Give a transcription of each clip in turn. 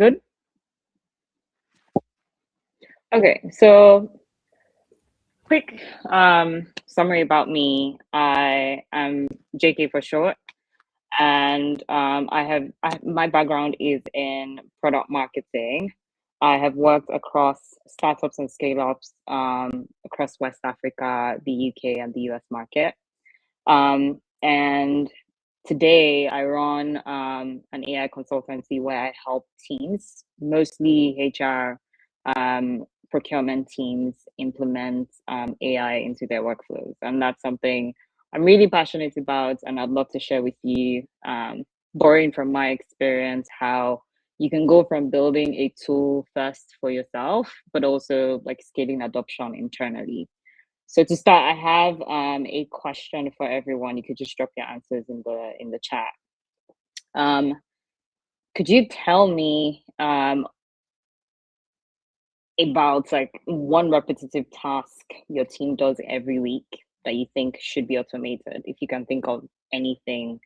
Good. Okay, so quick summary about me. I am JK for short, and my background is in product marketing. I have worked across startups and scale-ups across West Africa, the UK, and the US market. And today I run an AI consultancy where I help teams, mostly HR, procurement teams, implement AI into their workflows. And that's something I'm really passionate about, and I'd love to share with you, borrowing from my experience, how you can go from building a tool first for yourself, but also like scaling adoption internally. So to start, I have a question for everyone. You could just drop your answers in the chat. Um, could you tell me about like one repetitive task your team does every week that you think should be automated? If you can think of anything,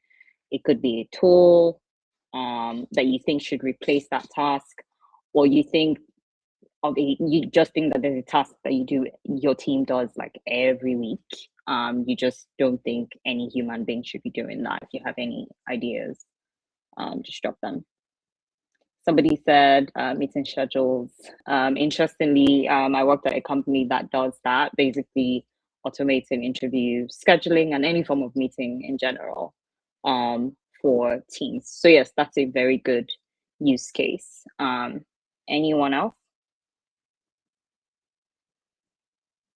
it could be a tool that you think should replace that task, or you just think that there's a task that your team does like every week. You just don't think any human being should be doing that. If you have any ideas, just drop them. Somebody said meeting schedules. Interestingly, I worked at a company that does that, basically automating interviews, scheduling, and any form of meeting in general for teams. So yes, that's a very good use case. Anyone else?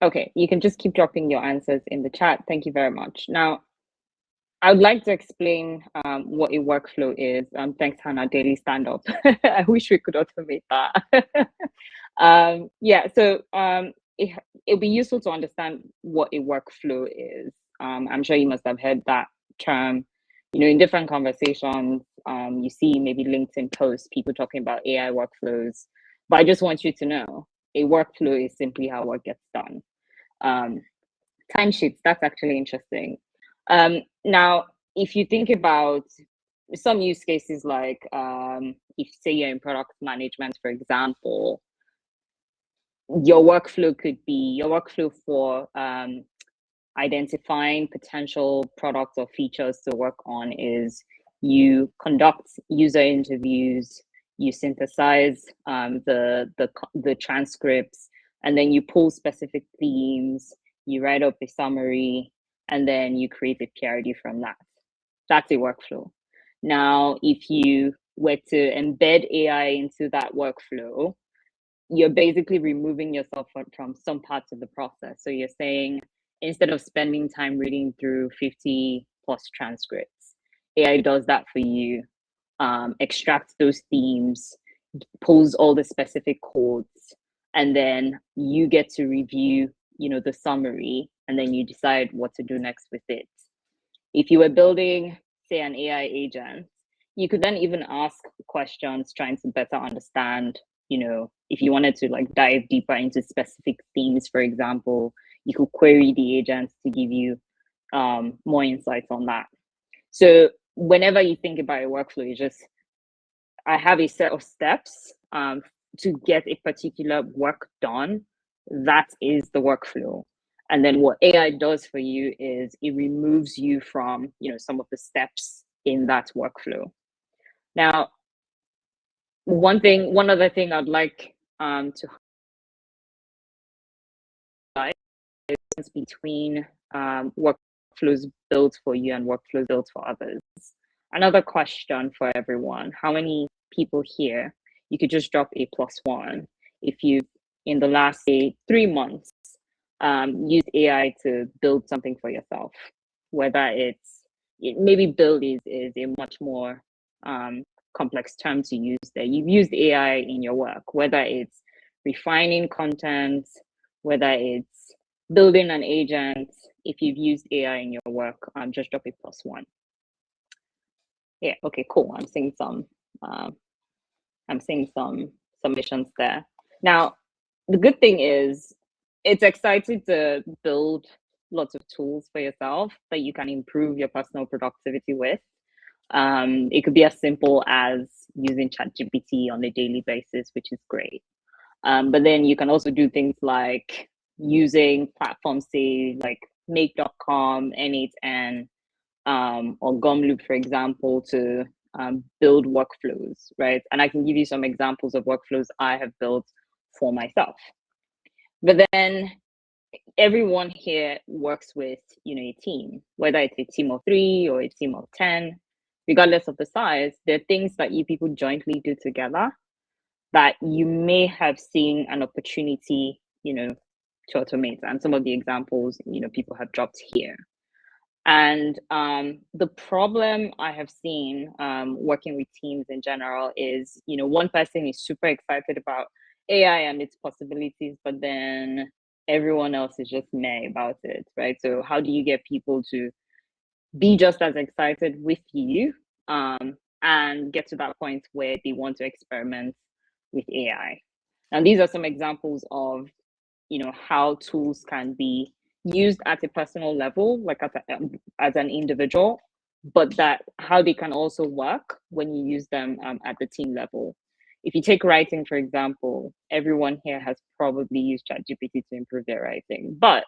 Okay, you can just keep dropping your answers in the chat. Thank you very much. Now, I would like to explain what a workflow is. Thanks, Hannah, daily stand-up. I wish we could automate that. Yeah, so it'll be useful to understand what a workflow is. I'm sure you must have heard that term, in different conversations. You see maybe LinkedIn posts, people talking about AI workflows. But I just want you to know, a workflow is simply how work gets done. Timesheets, that's actually interesting. Now, if you think about some use cases, like if say you're in product management, for example, your workflow for identifying potential products or features to work on is you conduct user interviews, you synthesize the transcripts, and then you pull specific themes, you write up a summary, and then you create a PRD from that. That's a workflow. Now, if you were to embed AI into that workflow, you're basically removing yourself from some parts of the process. So you're saying, instead of spending time reading through 50 plus transcripts, AI does that for you, extracts those themes, pulls all the specific codes, and then you get to review, the summary, and then you decide what to do next with it. If you were building, say, an AI agent, you could then even ask questions trying to better understand, if you wanted to like dive deeper into specific themes, for example, you could query the agent to give you more insights on that. So whenever you think about a workflow, I have a set of steps to get a particular work done. That is the workflow. And then what AI does for you is it removes you from, some of the steps in that workflow. Now, one other thing I'd like to highlight is between workflows built for you and workflows built for others. Another question for everyone: how many people here? You could just drop a +1 if you, in the last 3 months, used AI to build something for yourself. Whether maybe build is a much more complex term to use there. You've used AI in your work, whether it's refining content, whether it's building an agent. If you've used AI in your work, just drop a +1. Yeah, okay, cool. I'm seeing some submissions there. Now, the good thing is it's exciting to build lots of tools for yourself that you can improve your personal productivity with. It could be as simple as using ChatGPT on a daily basis, which is great. But then you can also do things like using platforms, say like make.com, N8N, or Gumloop, for example, to build workflows, right? And I can give you some examples of workflows I have built for myself. But then everyone here works with, a team, whether it's a team of 3 or a team of 10, regardless of the size. There are things that you people jointly do together that you may have seen an opportunity, to automate. And some of the examples, people have dropped here. And the problem I have seen working with teams in general is, one person is super excited about AI and its possibilities, but then everyone else is just meh about it, right? So how do you get people to be just as excited with you and get to that point where they want to experiment with AI? And these are some examples of, how tools can be used at a personal level, like as an individual, but that how they can also work when you use them at the team level. If you take writing, for example, everyone here has probably used ChatGPT to improve their writing, but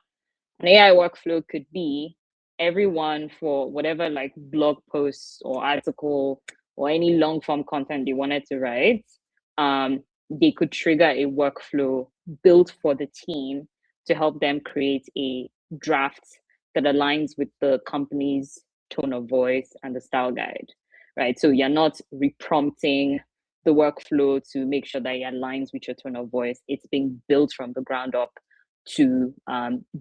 an AI workflow could be everyone for whatever like blog posts or article or any long form content they wanted to write. They could trigger a workflow built for the team to help them create a draft that aligns with the company's tone of voice and the style guide, right? So you're not reprompting the workflow to make sure that it aligns with your tone of voice. It's being built from the ground up to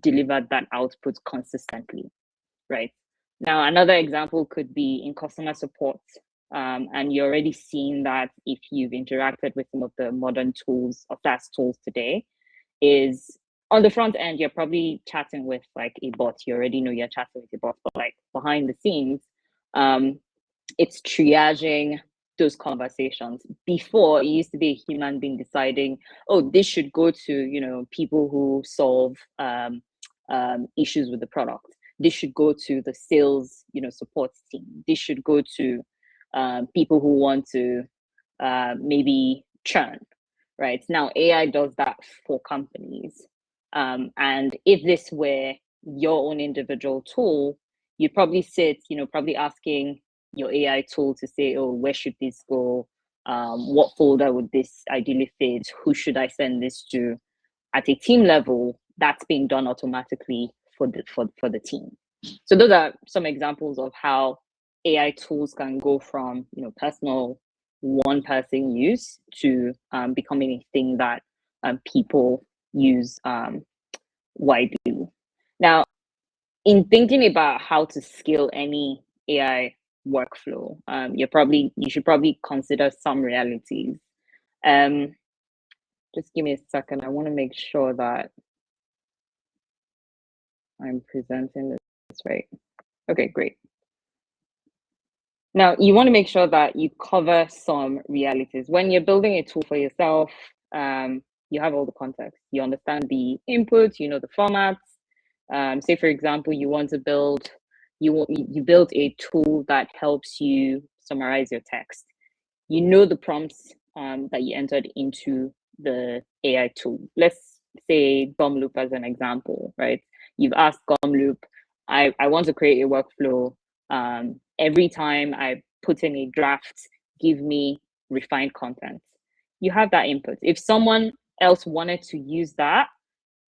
deliver that output consistently, right? Now, another example could be in customer support. And you're already seeing that if you've interacted with some of the modern tools or SaaS tools today, is on the front end, you're probably chatting with like a bot. You already know you're chatting with a bot, but like behind the scenes, it's triaging those conversations. Before, it used to be a human being deciding, oh, this should go to people who solve issues with the product. This should go to the sales support team. This should go to people who want to maybe churn. Right now, AI does that for companies. And if this were your own individual tool, you'd probably sit, probably asking your AI tool to say, oh, where should this go? What folder would this ideally fit? Who should I send this to? At a team level, that's being done automatically for the team. So those are some examples of how AI tools can go from personal one person use to becoming a thing that people use widely. Now, in thinking about how to scale any AI workflow, you should probably consider some realities. Just give me a second. I want to make sure that I'm presenting this right. Okay, great. Now, you want to make sure that you cover some realities. When you're building a tool for yourself, you have all the context. You understand the inputs, the formats. Say, for example, you want to build, you build a tool that helps you summarize your text. You know the prompts that you entered into the AI tool. Let's say Gumloop as an example, right? You've asked Gumloop, I want to create a workflow. Every time I put in a draft, give me refined content. You have that input. If someone else wanted to use that,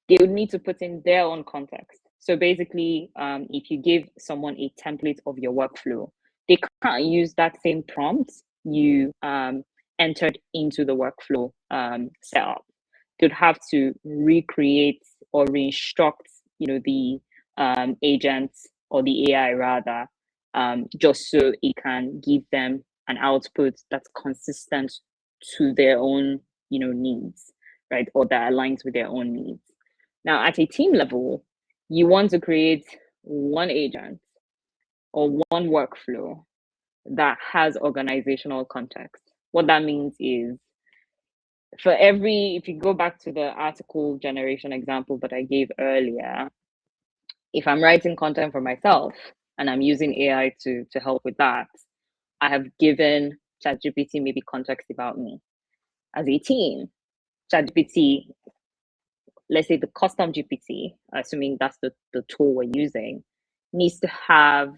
they would need to put in their own context. So basically, if you give someone a template of your workflow, they can't use that same prompt you entered into the workflow setup. They'd have to recreate or re-instruct, the agents or the AI rather, just so it can give them an output that's consistent to their own, needs, right? Or that aligns with their own needs. Now, at a team level, you want to create one agent or one workflow that has organizational context. What that means is if you go back to the article generation example that I gave earlier, if I'm writing content for myself and I'm using AI to help with that, I have given ChatGPT maybe context about me. As a team, ChatGPT, let's say the custom GPT, assuming that's the tool we're using, needs to have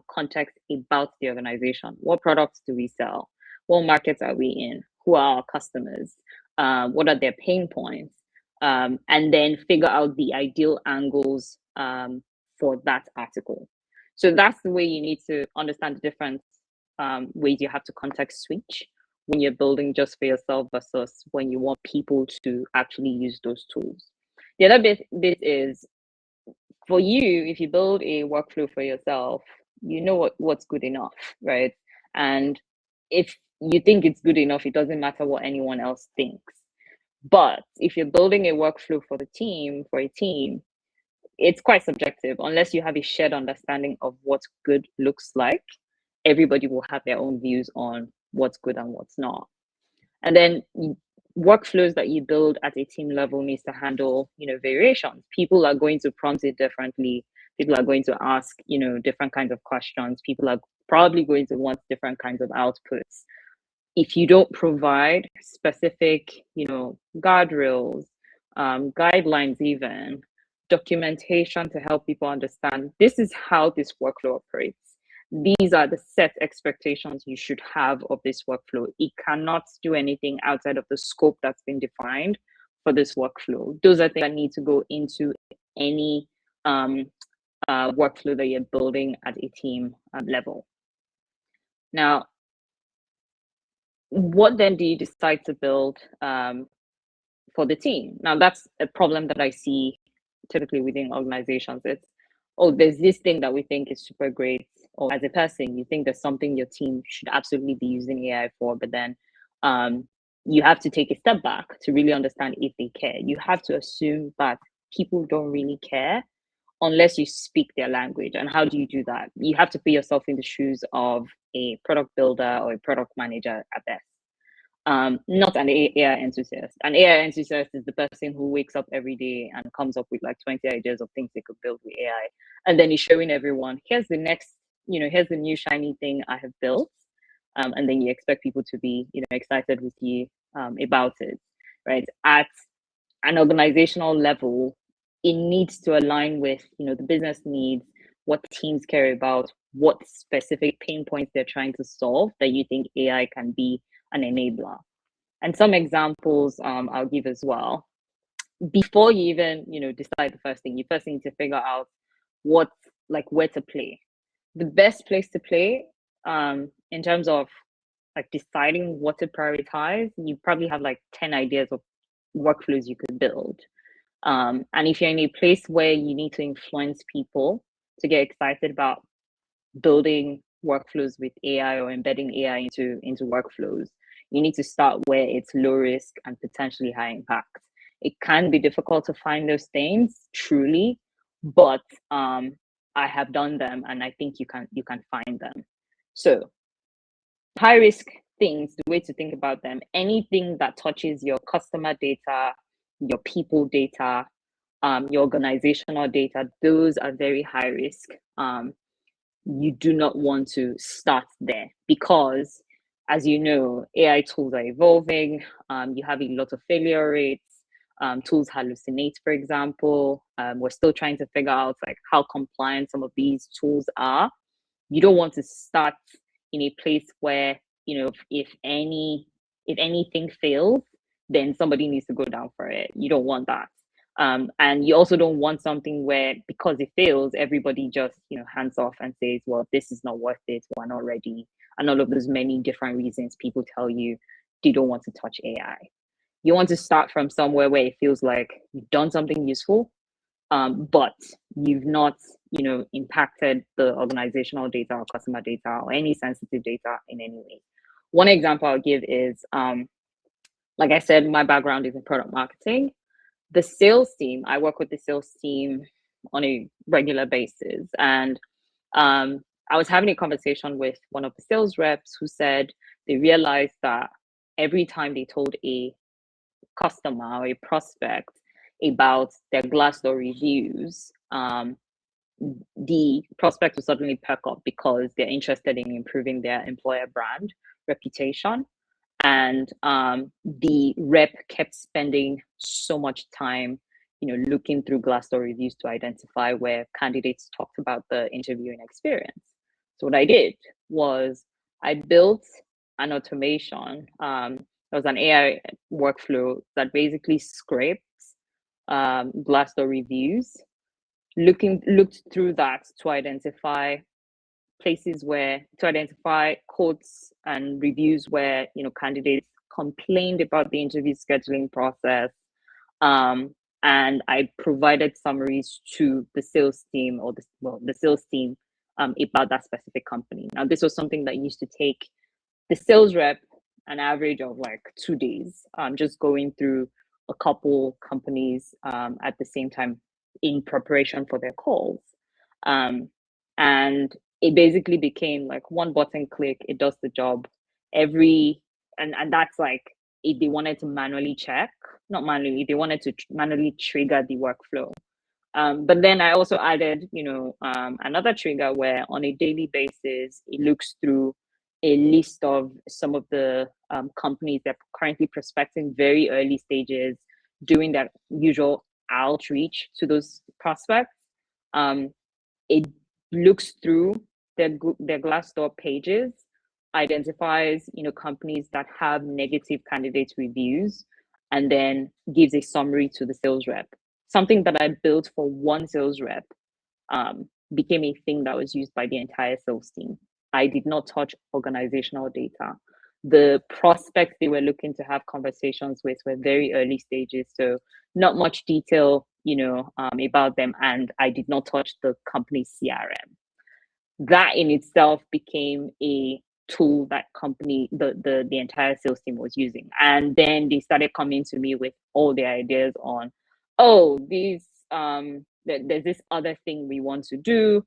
context about the organization. What products do we sell? What markets are we in? Who are our customers? What are their pain points? And then figure out the ideal angles for that article. So that's the way you need to understand the different ways you have to context switch when you're building just for yourself versus when you want people to actually use those tools. The other bit is for you, if you build a workflow for yourself, you know what's good enough, right? And if you think it's good enough, it doesn't matter what anyone else thinks. But if you're building a workflow for the team, for a team, it's quite subjective unless you have a shared understanding of what good looks like. Everybody will have their own views on what's good and what's not. And then workflows that you build at a team level needs to handle, variations. People are going to prompt it differently. People are going to ask, different kinds of questions. People are probably going to want different kinds of outputs. If you don't provide specific, guardrails, guidelines, even documentation to help people understand this is how this workflow operates. These are the set expectations you should have of this workflow. It cannot do anything outside of the scope that's been defined for this workflow. Those are things that need to go into any workflow that you're building at a team level. Now, what then do you decide to build for the team? Now, that's a problem that I see typically within organizations. It's, oh, there's this thing that we think is super great. Or as a person, you think there's something your team should absolutely be using AI for, but then you have to take a step back to really understand if they care. You have to assume that people don't really care unless you speak their language. And how do you do that? You have to put yourself in the shoes of a product builder or a product manager at best. Not an AI enthusiast. An AI enthusiast is the person who wakes up every day and comes up with like 20 ideas of things they could build with AI. And then he's showing everyone, here's the next, here's the new shiny thing I have built. And then you expect people to be, excited with you about it, right? At an organizational level, it needs to align with, the business needs, what teams care about, what specific pain points they're trying to solve that you think AI can be an enabler. And some examples I'll give as well. Before you even, decide the first thing, you first need to figure out where to play. The best place to play in terms of like deciding what to prioritize, you probably have like 10 ideas of workflows you could build. And if you're in a place where you need to influence people to get excited about building workflows with AI or embedding AI into workflows, you need to start where it's low risk and potentially high impact. It can be difficult to find those things truly, but I have done them and I think you can find them. So high risk things, the way to think about them, anything that touches your customer data, your people data, your organizational data, those are very high risk. You do not want to start there because, as you know, AI tools are evolving. You have a lot of failure rates. Tools hallucinate, for example. We're still trying to figure out like how compliant some of these tools are. You don't want to start in a place where, if anything fails, then somebody needs to go down for it. You don't want that. And you also don't want something where, because it fails, everybody just, hands off and says, well, this is not worth it, we're not ready. And all of those many different reasons people tell you they don't want to touch AI. You want to start from somewhere where it feels like you've done something useful, but you've not, impacted the organizational data or customer data or any sensitive data in any way. One example I'll give is, like I said, my background is in product marketing. The sales team, I work with the sales team on a regular basis. And I was having a conversation with one of the sales reps who said they realized that every time they told a customer or a prospect about their Glassdoor reviews, the prospect will suddenly perk up because they're interested in improving their employer brand reputation. And the rep kept spending so much time, looking through Glassdoor reviews to identify where candidates talked about the interviewing experience. So what I did was I built an automation. There was an AI workflow that basically scrapes Glassdoor reviews, looked through that to identify quotes and reviews where candidates complained about the interview scheduling process, and I provided summaries to the sales team or the sales team about that specific company. Now this was something that used to take the sales rep an average of like 2 days, just going through a couple companies at the same time in preparation for their calls. And it basically became like one button click, it does the job. And that's like if they wanted to manually check, not manually, they wanted to manually trigger the workflow. But then I also added, another trigger where on a daily basis, it looks through a list of some of the companies that are currently prospecting very early stages, doing that usual outreach to those prospects. It looks through their Glassdoor pages, identifies companies that have negative candidate reviews, and then gives a summary to the sales rep. Something that I built for one sales rep became a thing that was used by the entire sales team. I did not touch organizational data. The prospects they were looking to have conversations with were very early stages, so not much detail, about them, and I did not touch the company's CRM. That in itself became a tool that the entire sales team was using, and then they started coming to me with all their ideas on, there's this other thing we want to do.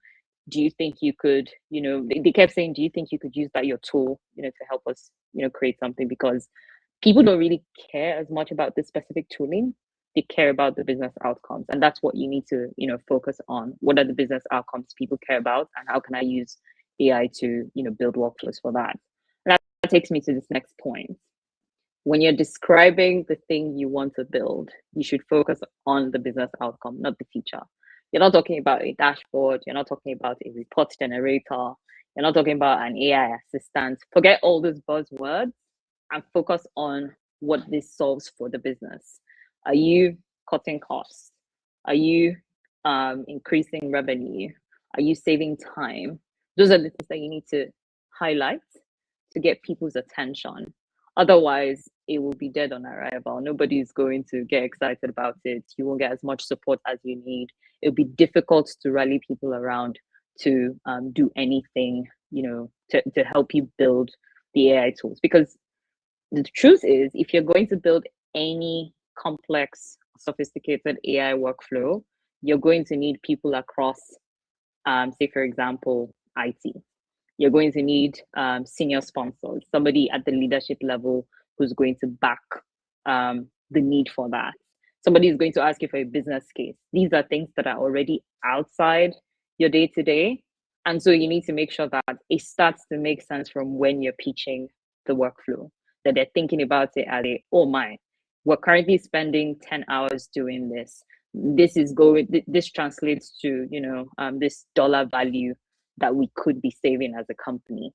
Do you think you could, they kept saying, do you think you could use your tool, to help us, create something? Because people don't really care as much about the specific tooling. They care about the business outcomes. And that's what you need to, focus on. What are the business outcomes people care about? And how can I use AI to, build workflows for that? And that takes me to this next point. When you're describing the thing you want to build, you should focus on the business outcome, not the feature. You're not talking about a dashboard. You're not talking about a report generator. You're not talking about an AI assistant. Forget all those buzzwords and focus on what this solves for the business. Are you cutting costs? Are you increasing revenue? Are you saving time? Those are the things that you need to highlight to get people's attention. Otherwise, it will be dead on arrival. Nobody's going to get excited about it. You won't get as much support as you need. It'll be difficult to rally people around to do anything, to help you build the AI tools. Because the truth is, if you're going to build any complex, sophisticated AI workflow, you're going to need people across, say, for example, IT. You're going to need senior sponsors, somebody at the leadership level who's going to back the need for that. Somebody is going to ask you for a business case. These are things that are already outside your day-to-day. And so you need to make sure that it starts to make sense from when you're pitching the workflow, that they're thinking about it as oh my, we're currently spending 10 hours doing this. This translates to, this dollar value that we could be saving as a company.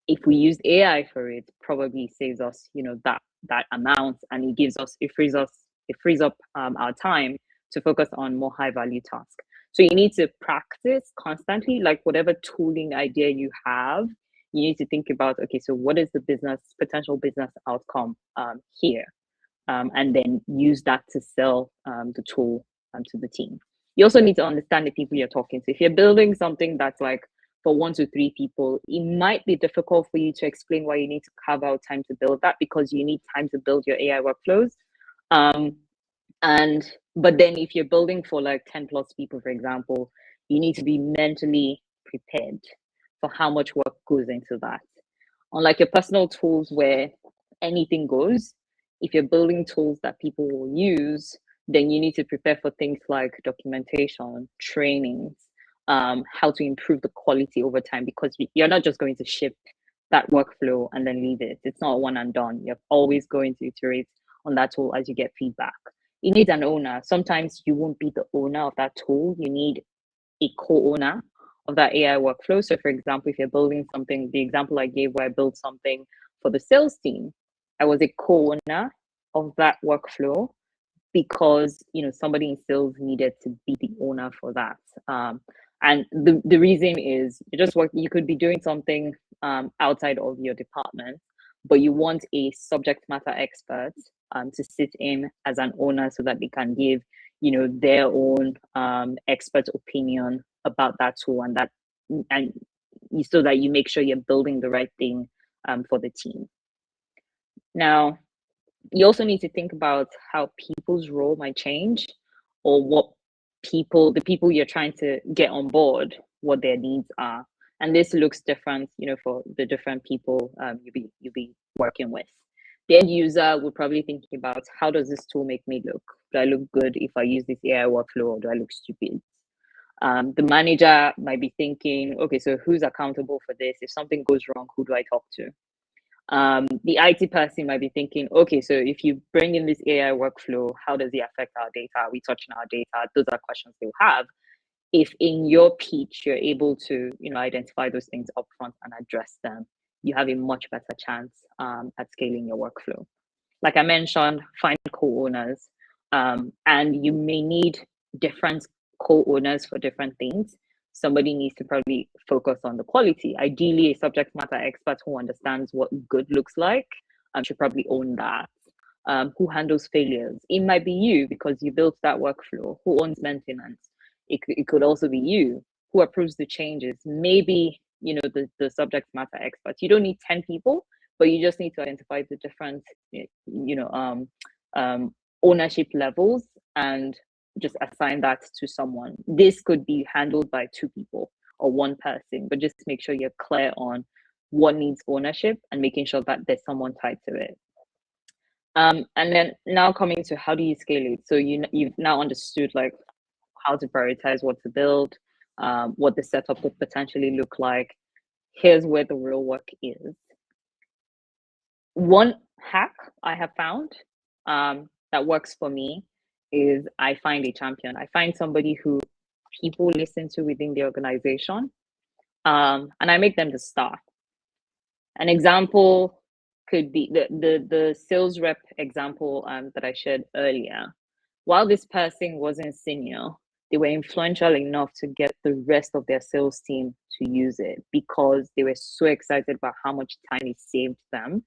If we used AI for it, probably saves us, that amount, and it frees up our time to focus on more high value tasks. So you need to practice constantly, like whatever tooling idea you have, you need to think about, okay, so what is the potential business outcome here? And then use that to sell the tool to the team. You also need to understand the people you're talking to. If you're building something that's like for 1 to 3 people, it might be difficult for you to explain why you need to carve out time to build that, because you need time to build your AI workflows. But then if you're building for like 10 plus people, for example, you need to be mentally prepared for how much work goes into that. Unlike your personal tools where anything goes, if you're building tools that people will use, then you need to prepare for things like documentation, trainings, how to improve the quality over time, because you're not just going to ship that workflow and then leave it. It's not one and done. You're always going to iterate on that tool as you get feedback. You need an owner. Sometimes you won't be the owner of that tool. You need a co-owner of that AI workflow. So for example, if you're building something, the example I gave where I built something for the sales team, I was a co-owner of that workflow because somebody in sales needed to be the owner for that. And the reason is you could be doing something outside of your department, but you want a subject matter expert to sit in as an owner so that they can give their own expert opinion about that tool, and so that you make sure you're building the right thing for the team. Now, you also need to think about how people's role might change, or what the people you're trying to get on board, what their needs are. And this looks different, for the different people you'll be working with. The end user will probably think about, how does this tool make me look? Do I look good if I use this AI workflow, or do I look stupid? The manager might be thinking, okay, so who's accountable for this? If something goes wrong, who do I talk to? The IT person might be thinking, okay, so if you bring in this AI workflow, how does it affect our data? Are we touching our data? Those are questions they'll have. If in your pitch you're able to, identify those things upfront and address them, you have a much better chance at scaling your workflow. Like I mentioned, find co-owners, and you may need different co-owners for different things. Somebody needs to probably focus on the quality. Ideally, a subject matter expert who understands what good looks like should probably own that. Who handles failures? It might be you, because you built that workflow. Who owns maintenance? It could also be you. Who approves the changes? Maybe the subject matter expert. You don't need 10 people, but you just need to identify the different ownership levels and just assign that to someone. This could be handled by 2 people or 1 person, but just make sure you're clear on what needs ownership and making sure that there's someone tied to it. And then now coming to, how do you scale it? So you've now understood like how to prioritize what to build, what the setup would potentially look like. Here's where the real work is. One hack I have found that works for me is, I find a champion. I find somebody who people listen to within the organization, and I make them the star. An example could be the sales rep example that I shared earlier. While this person wasn't senior, they were influential enough to get the rest of their sales team to use it, because they were so excited about how much time it saved them,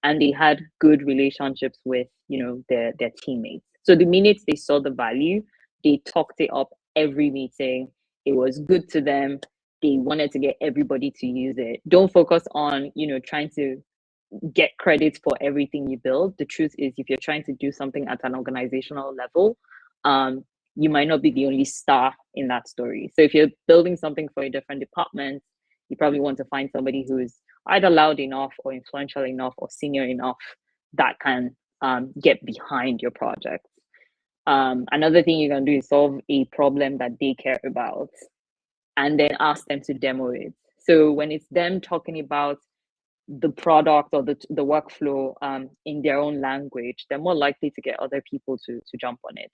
and they had good relationships with their teammates. So the minute they saw the value, they talked it up every meeting. It was good to them. They wanted to get everybody to use it. Don't focus on trying to get credit for everything you build. The truth is, if you're trying to do something at an organizational level, you might not be the only star in that story. So if you're building something for a different department, you probably want to find somebody who is either loud enough or influential enough or senior enough that can get behind your project. Another thing you can do is solve a problem that they care about, and then ask them to demo it. So when it's them talking about the product or the workflow in their own language, they're more likely to get other people to jump on it.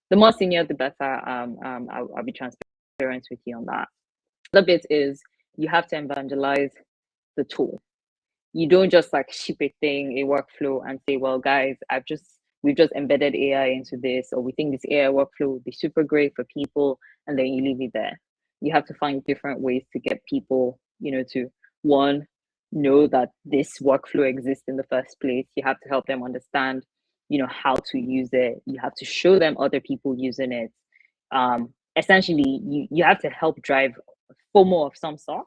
The more senior, the better. I'll be transparent with you on that. The bit is, you have to evangelize the tool. You don't just like ship a thing, a workflow, and say, well, guys, we've just embedded AI into this, or we think this AI workflow would be super great for people, and then you leave it there. You have to find different ways to get people, to, one, know that this workflow exists in the first place. You have to help them understand, how to use it. You have to show them other people using it. Essentially, you have to help drive FOMO of some sort,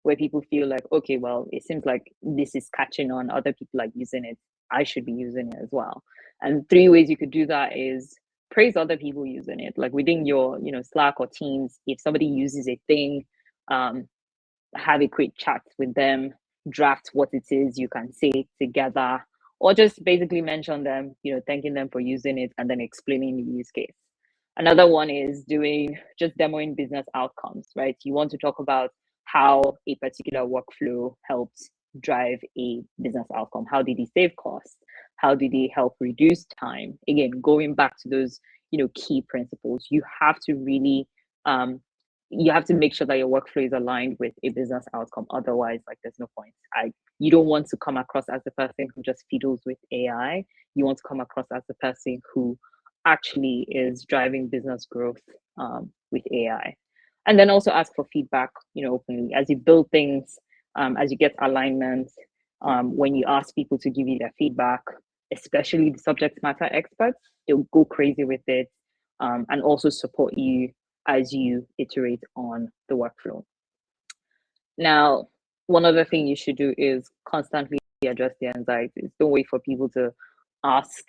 where people feel like, okay, well, it seems like this is catching on, other people are using it, I should be using it as well. And 3 ways you could do that is praise other people using it. Like within your, Slack or Teams, if somebody uses a thing, have a quick chat with them, draft what it is you can say together, or just basically mention them, thanking them for using it, and then explaining the use case. Another one is doing just demoing business outcomes, right? You want to talk about how a particular workflow helps drive a business outcome. How did it save costs? How did it help reduce time? Again, going back to those, key principles, you have to make sure that your workflow is aligned with a business outcome. Otherwise, like, there's no point. You don't want to come across as the person who just fiddles with AI. You want to come across as the person who actually is driving business growth with AI. And then also ask for feedback, openly as you build things, as you get alignment, when you ask people to give you their feedback, especially the subject matter experts, they'll go crazy with it, and also support you as you iterate on the workflow. Now, one other thing you should do is constantly address the anxieties. Don't wait for people to ask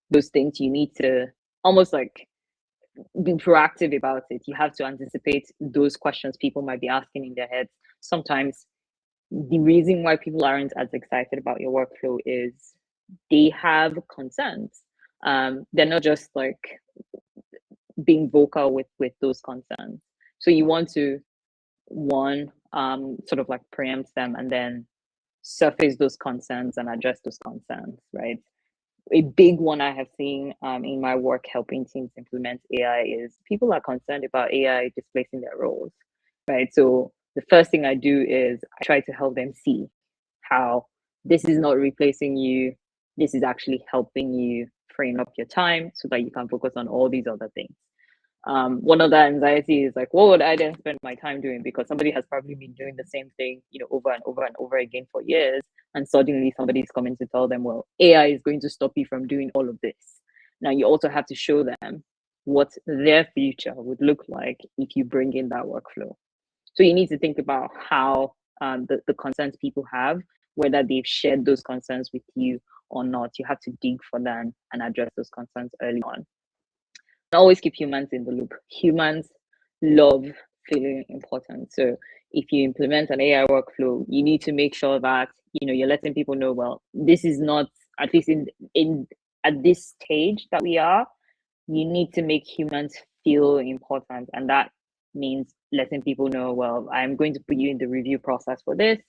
those things. You need to almost like be proactive about it. You have to anticipate those questions people might be asking in their heads. Sometimes the reason why people aren't as excited about your workflow is they have concerns. They're not just like being vocal with those concerns. So you want to, one, sort of like preempt them and then surface those concerns and address those concerns, right? A big one I have seen in my work helping teams implement AI is people are concerned about AI displacing their roles, right? So the first thing I do is I try to help them see how this is not replacing you. This is actually helping you frame up your time so that you can focus on all these other things. One of the anxiety is like, what would I then spend my time doing? Because somebody has probably been doing the same thing, over and over and over again for years. And suddenly somebody's coming to tell them, well, AI is going to stop you from doing all of this. Now you also have to show them what their future would look like if you bring in that workflow. So you need to think about how the concerns people have, whether they've shared those concerns with you or not. You have to dig for them and address those concerns early on. Always keep humans in the loop. Humans love feeling important. So if you implement an AI workflow, you need to make sure that you're letting people know, well, this is not, at least in at this stage that we are, you need to make humans feel important. And that means letting people know, well, I'm going to put you in the review process for this.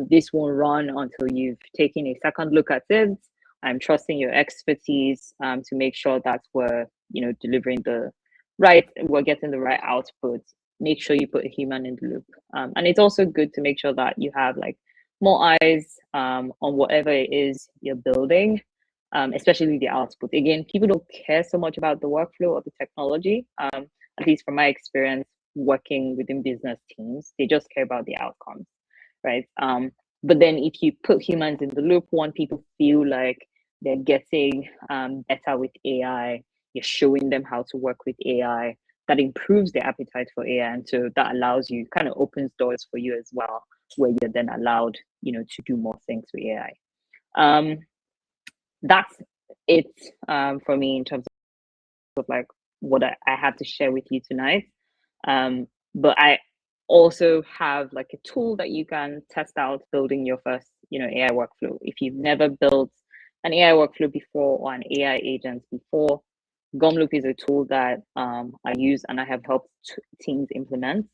This won't run until you've taken a second look at it. I'm trusting your expertise to make sure that we're, delivering we're getting the right output. Make sure you put a human in the loop. And it's also good to make sure that you have like more eyes on whatever it is you're building, especially the output. Again, people don't care so much about the workflow or the technology, at least from my experience working within business teams. They just care about the outcomes, right? But then if you put humans in the loop, one, people feel like they're getting better with AI. You're showing them how to work with AI. That improves their appetite for AI, and so that allows you, kind of opens doors for you as well, where you're then allowed, to do more things with AI. That's it for me in terms of like what I have to share with you tonight. But I also have like a tool that you can test out building your first, AI workflow. If you've never built an AI workflow before or an AI agent before, Gumloop is a tool that I use and I have helped teams implement.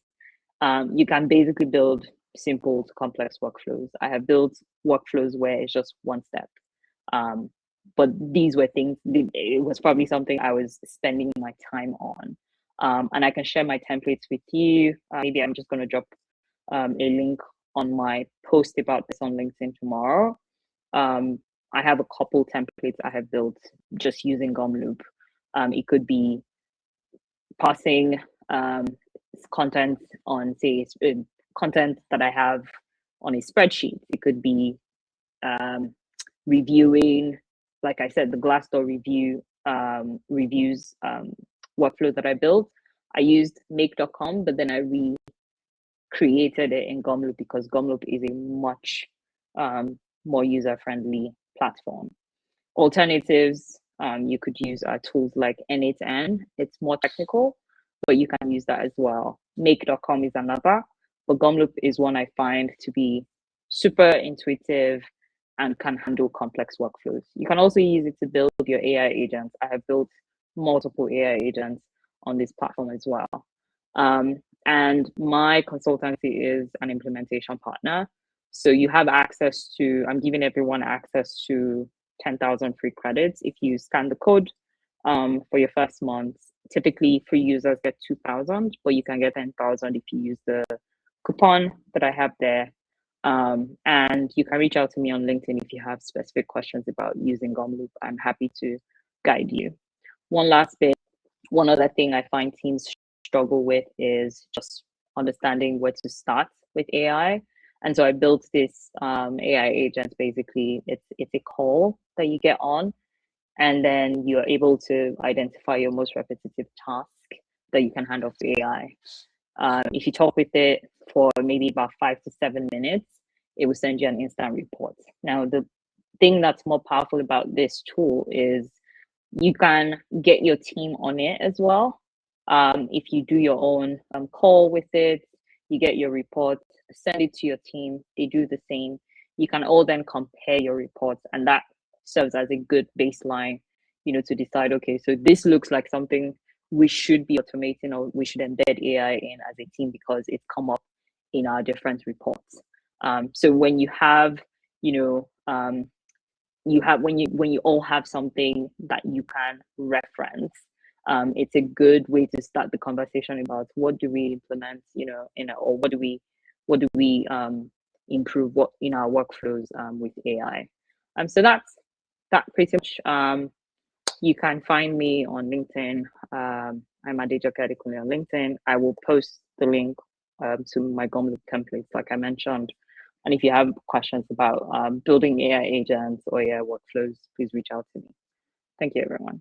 You can basically build simple to complex workflows. I have built workflows where it's just one step. But these were things, it was probably something I was spending my time on. And I can share my templates with you. Maybe I'm just going to drop a link on my post about this on LinkedIn tomorrow. I have a couple templates I have built just using Gumloop. It could be passing content on, say, content that I have on a spreadsheet. It could be reviewing, like I said, the Glassdoor reviews workflow that I built. I used make.com, but then I recreated it in Gumloop because Gumloop is a much more user-friendly platform. Alternatives, you could use tools like N8N. It's more technical, but you can use that as well. Make.com is another, but Gumloop is one I find to be super intuitive and can handle complex workflows. You can also use it to build your AI agents. I have built multiple AI agents on this platform as well. And my consultancy is an implementation partner. So you have access to, I'm giving everyone access to 10,000 free credits if you scan the code for your first month. Typically, free users get 2,000, but you can get 10,000 if you use the coupon that I have there. And you can reach out to me on LinkedIn if you have specific questions about using Gumloop. I'm happy to guide you. One last bit, one other thing I find teams struggle with is just understanding where to start with AI. And so I built this AI agent. Basically, it's a call that you get on, and then you're able to identify your most repetitive task that you can hand off to AI. If you talk with it for maybe about 5 to 7 minutes, it will send you an instant report. Now, the thing that's more powerful about this tool is you can get your team on it as well. If you do your own call with it, you get your report, send it to your team, they do the same. You can all then compare your reports, and that serves as a good baseline, to decide, okay, so this looks like something we should be automating, or we should embed AI in as a team because it's come up in our different reports. So when you have, when you all have something that you can reference, it's a good way to start the conversation about what do we implement, or what do we improve what in our workflows with AI. So that's that pretty much. You can find me on LinkedIn. I'm Adejoke Adekunle on LinkedIn. I will post the link to my Gumloop templates, like I mentioned. And if you have questions about building AI agents or AI workflows, please reach out to me. Thank you, everyone.